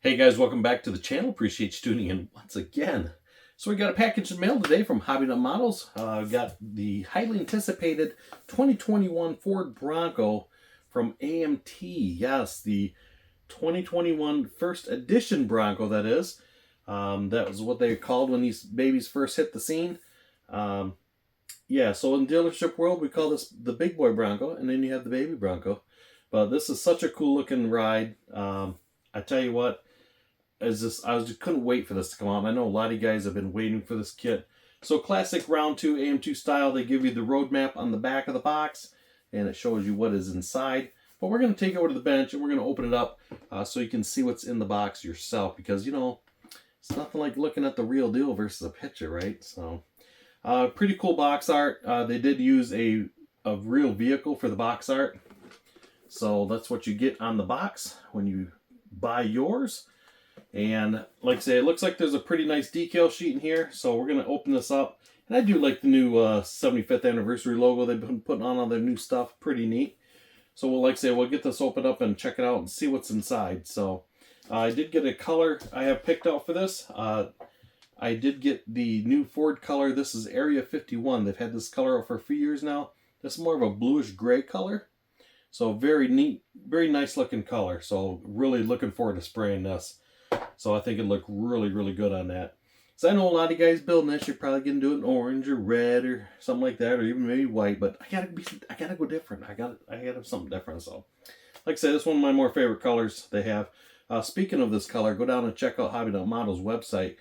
Hey guys, welcome back to the channel. Appreciate you tuning in once again. So we got a package in the mail today from Hobby Nut Models. Got the highly anticipated 2021 Ford Bronco from AMT. Yes, the 2021 first edition Bronco, that is. That was what they called when these babies first hit the scene. Yeah, so in dealership world, we call this the big boy Bronco, and then you have the baby Bronco. But this is such a cool looking ride. I tell you what, I just couldn't wait for this to come out. I know a lot of you guys have been waiting for this kit. So classic round 2 AM2 style, they give you the roadmap on the back of the box, and it shows you what is inside. But we're going to take it over to the bench, and we're going to open it up so you can see what's in the box yourself. Because, you know, it's nothing like looking at the real deal versus a picture, right? So, pretty cool box art. They did use a real vehicle for the box art. So that's what you get on the box when you buy yours. And like I say, it looks like there's a pretty nice decal sheet in here. So we're going to open this up. And I do like the new 75th anniversary logo they've been putting on all their new stuff. Pretty neat. So we'll, like I say, we'll get this opened up and check it out and see what's inside. So I did get a color I have picked out for this. I did get the new Ford color. This is Area 51. They've had this color out for a few years now. This is more of a bluish gray color. So very neat, very nice looking color. So really looking forward to spraying this. So I think it looked really, really good on that. So I know a lot of guys building this, you're probably gonna do it in orange or red or something like that, or even maybe white. But I gotta go different. I gotta have something different. So, like I said, this is one of my more favorite colors they have. Speaking of this color, go down and check out Hobby Nut Models' website.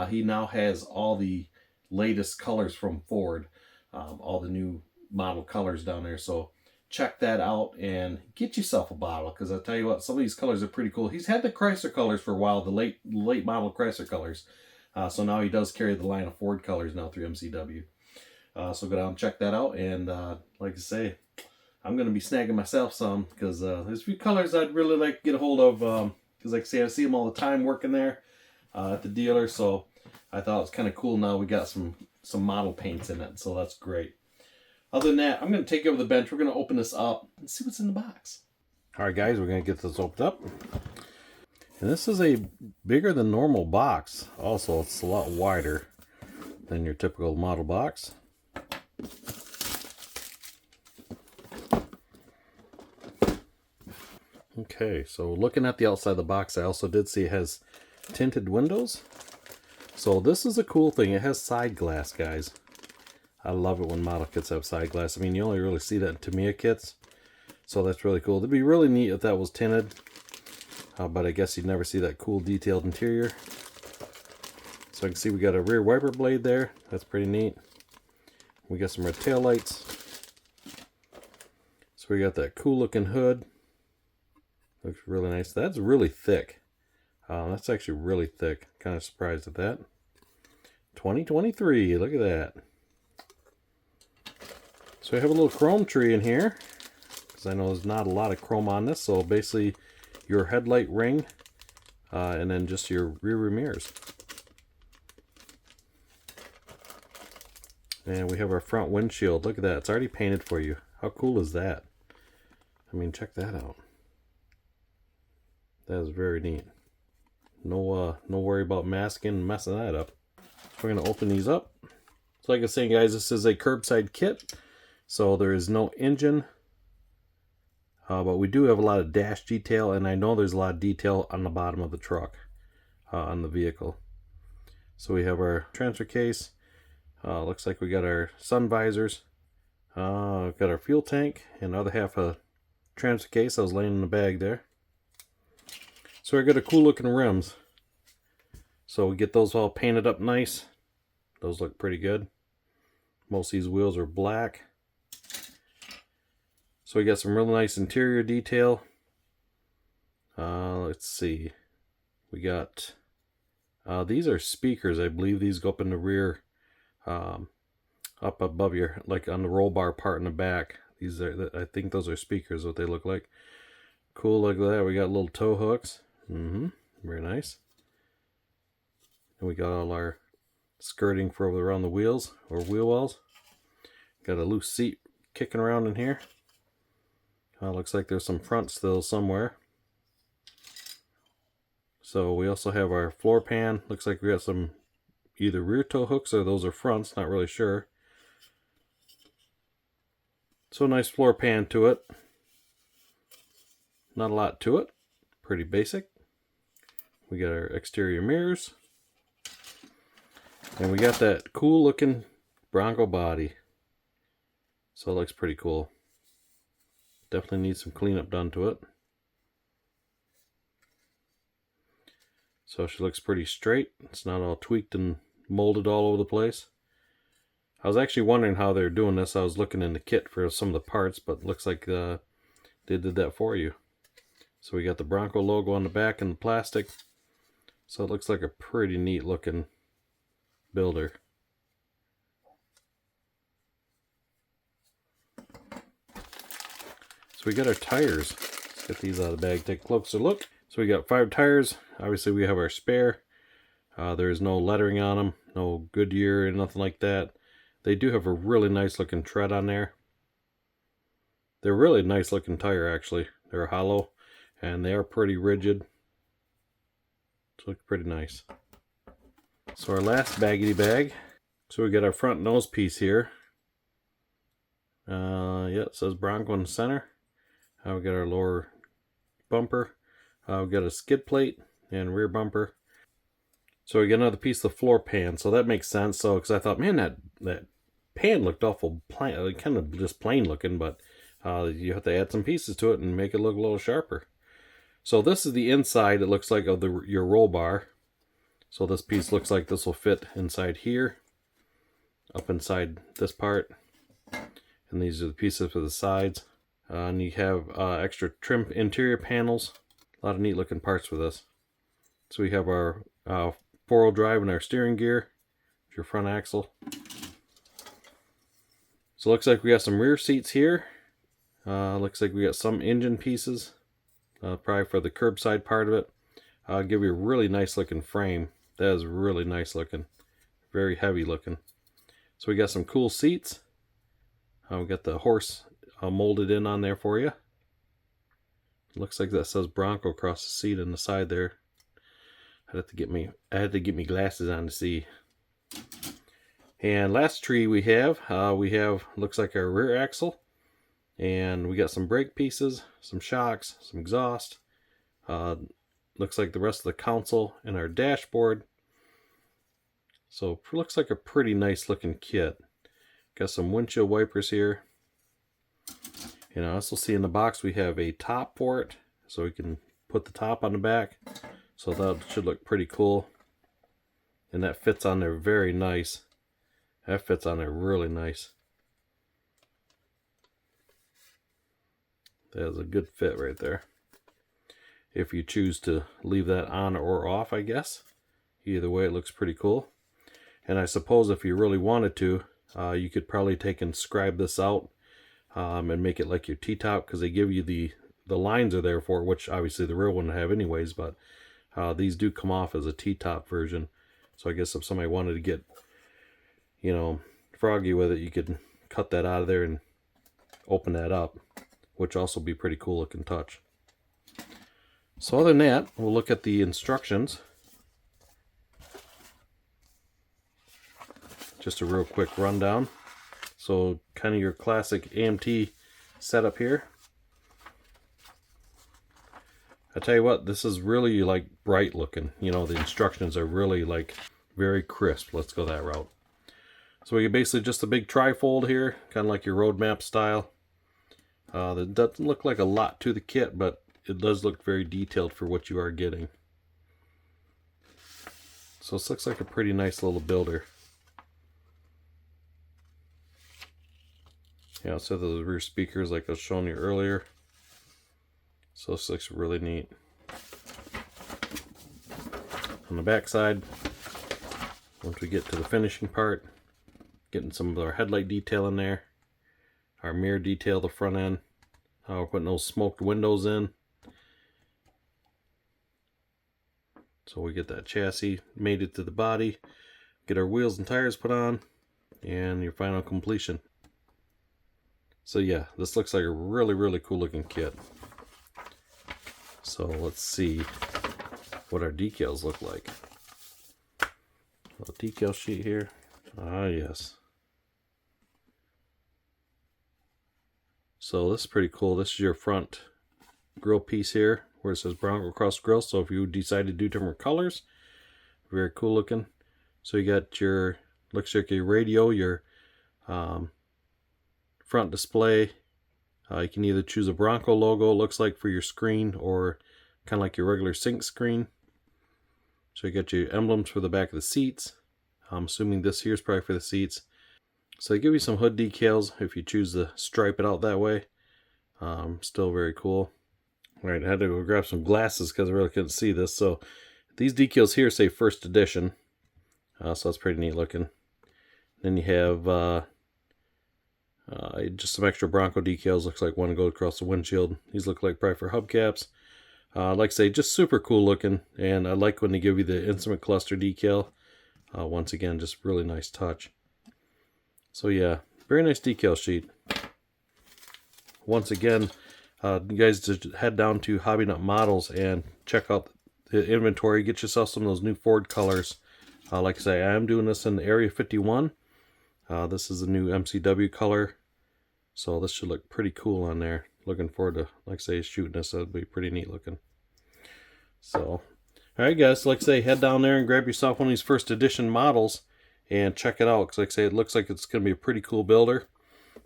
He now has all the latest colors from Ford, all the new model colors down there. So check that out and get yourself a bottle, because I'll tell you what, some of these colors are pretty cool. He's had the Chrysler colors for a while, the late model Chrysler colors. So now he does carry the line of Ford colors now through MCW. So go down and check that out. And like I say, I'm going to be snagging myself some, because there's a few colors I'd really like to get a hold of. Because like I say, I see them all the time working there at the dealer. So I thought it was kind of cool now we got some model paints in it. So that's great. Other than that, I'm going to take it over the bench. We're going to open this up and see what's in the box. All right, guys, we're going to get this opened up. And this is a bigger than normal box. Also, it's a lot wider than your typical model box. Okay, so looking at the outside of the box, I also did see it has tinted windows. So this is a cool thing. It has side glass, guys. I love it when model kits have side glass. I mean, you only really see that in Tamiya kits. So that's really cool. It'd be really neat if that was tinted. But I guess you'd never see that cool detailed interior. So I can see we got a rear wiper blade there. That's pretty neat. We got some red tail lights. So we got that cool looking hood. Looks really nice. That's really thick. That's actually really thick. Kind of surprised at that. 2023. Look at that. So we have a little chrome tree in here, because I know there's not a lot of chrome on this. So basically your headlight ring and then just your rear mirrors. And we have our front windshield. Look at that. It's already painted for you. How cool is that? I mean, check that out. That is very neat. No worry about masking and messing that up. So we're going to open these up. So like I was saying, guys, this is a curbside kit. So there is no engine, but we do have a lot of dash detail, and I know there's a lot of detail on the bottom of the truck, on the vehicle. So we have our transfer case. Looks like we got our sun visors. We've got our fuel tank, and the other half of transfer case that was laying in the bag there. So we got a cool looking rims. So we get those all painted up nice. Those look pretty good. Most of these wheels are black. So we got some really nice interior detail. Let's see. We got, these are speakers. I believe these go up in the rear, up above your, like on the roll bar part in the back. These are, I think those are speakers, what they look like. Cool, look at that. We got little tow hooks. Very nice. And we got all our skirting for around the wheels, or wheel wells. Got a loose seat kicking around in here. Looks like there's some front still somewhere. So we also have our floor pan. Looks like we got some either rear tow hooks or those are fronts, not really sure. So nice floor pan to it. Not a lot to it. Pretty basic. We got our exterior mirrors. And we got that cool looking Bronco body. So it looks pretty cool. Definitely needs some cleanup done to it. So she looks pretty straight. It's not all tweaked and molded all over the place. I was actually wondering how they're doing this. I was looking in the kit for some of the parts, but it looks like they did that for you. So we got the Bronco logo on the back and the plastic. So it looks like a pretty neat looking builder. So we got our tires. Let's get these out of the bag, take a closer look. So we got 5 tires. Obviously we have our spare. There is no lettering on them, no Goodyear or nothing like that. They do have a really nice looking tread on there. They're really nice looking tire actually. They're hollow and they are pretty rigid. So look pretty nice. So our last baggedy bag. So we got our front nose piece here. Yeah, it says Bronco in the center. We got our lower bumper. We got a skid plate and rear bumper. So we got another piece of floor pan. So that makes sense. So because I thought, man, that pan looked awful plain, kind of just plain looking, but you have to add some pieces to it and make it look a little sharper. So this is the inside, it looks like, of your roll bar. So this piece looks like this will fit inside here, up inside this part. And these are the pieces for the sides. And you have extra trim interior panels. A lot of neat looking parts for this. So we have our 4-wheel drive and our steering gear. Your front axle. So it looks like we got some rear seats here. Looks like we got some engine pieces. Probably for the curbside part of it. Give you a really nice looking frame. That is really nice looking. Very heavy looking. So we got some cool seats. We got the horse molded in on there for you. Looks like that says Bronco across the seat on the side there. I had to get me glasses on to see. And last tree we have looks like our rear axle. And we got some brake pieces, some shocks, some exhaust. Looks like the rest of the console and our dashboard. So it looks like a pretty nice looking kit. Got some windshield wipers here. And I also see in the box we have a top for it. So we can put the top on the back. So that should look pretty cool. And that fits on there very nice. That fits on there really nice. That is a good fit right there. If you choose to leave that on or off, I guess. Either way, it looks pretty cool. And I suppose if you really wanted to, you could probably take and scribe this out and make it like your T-top, because they give you the lines are there for it, which obviously the real one would have anyways, but these do come off as a T-top version. So I guess if somebody wanted to get, you know, froggy with it, you could cut that out of there and open that up, which also be pretty cool looking touch. So other than that, we'll look at the instructions. Just a real quick rundown. So kind of your classic AMT setup here. I tell you what, this is really like bright looking. You know, the instructions are really like very crisp. Let's go that route. So we get basically just a big trifold here, kind of like your road map style. That doesn't look like a lot to the kit, but it does look very detailed for what you are getting. So this looks like a pretty nice little builder. Yeah, so the rear speakers like I was showing you earlier. So this looks really neat. On the back side, once we get to the finishing part, getting some of our headlight detail in there, our mirror detail, the front end, we're putting those smoked windows in. So we get that chassis made it to the body, get our wheels and tires put on, and your final completion. So yeah, this looks like a really, really cool looking kit. So let's see. what our decals look like. A little decal sheet here. Ah, yes. So this is pretty cool. This is your front grill piece here where it says Bronco across the grill. So if you decide to do different colors, very cool looking. So you got your, looks like your radio, your front display. You can either choose a Bronco logo, looks like, for your screen, or kind of like your regular sync screen. So you got your emblems for the back of the seats. I'm assuming this here is probably for the seats. So they give you some hood decals if you choose to stripe it out that way. Still very cool. Alright, I had to go grab some glasses because I really couldn't see this. So these decals here say first edition. So that's pretty neat looking. Then you have just some extra Bronco decals. Looks like one goes across the windshield. These look like probably for hubcaps. Like I say, just super cool looking. And I like when they give you the instrument cluster decal. Once again, just really nice touch. So yeah, very nice decal sheet. Once again, you guys just head down to Hobby Nut Models and check out the inventory. Get yourself some of those new Ford colors. Like I say, I am doing this in the Area 51. This is a new MCW color. So this should look pretty cool on there. Looking forward to, like I say, shooting this. That'd be pretty neat looking. So, alright guys, like I say, head down there and grab yourself one of these first edition models and check it out. Because like I say, it looks like it's going to be a pretty cool builder.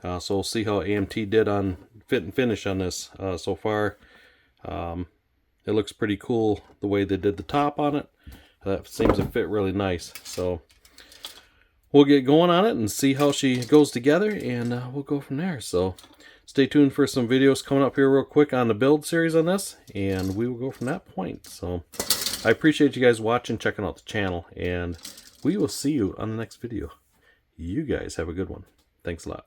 So we'll see how AMT did on fit and finish on this so far. It looks pretty cool the way they did the top on it. That seems to fit really nice. So we'll get going on it and see how she goes together, and we'll go from there. So stay tuned for some videos coming up here real quick on the build series on this, and we will go from that point. So I appreciate you guys watching, checking out the channel, and we will see you on the next video. You guys have a good one. Thanks a lot.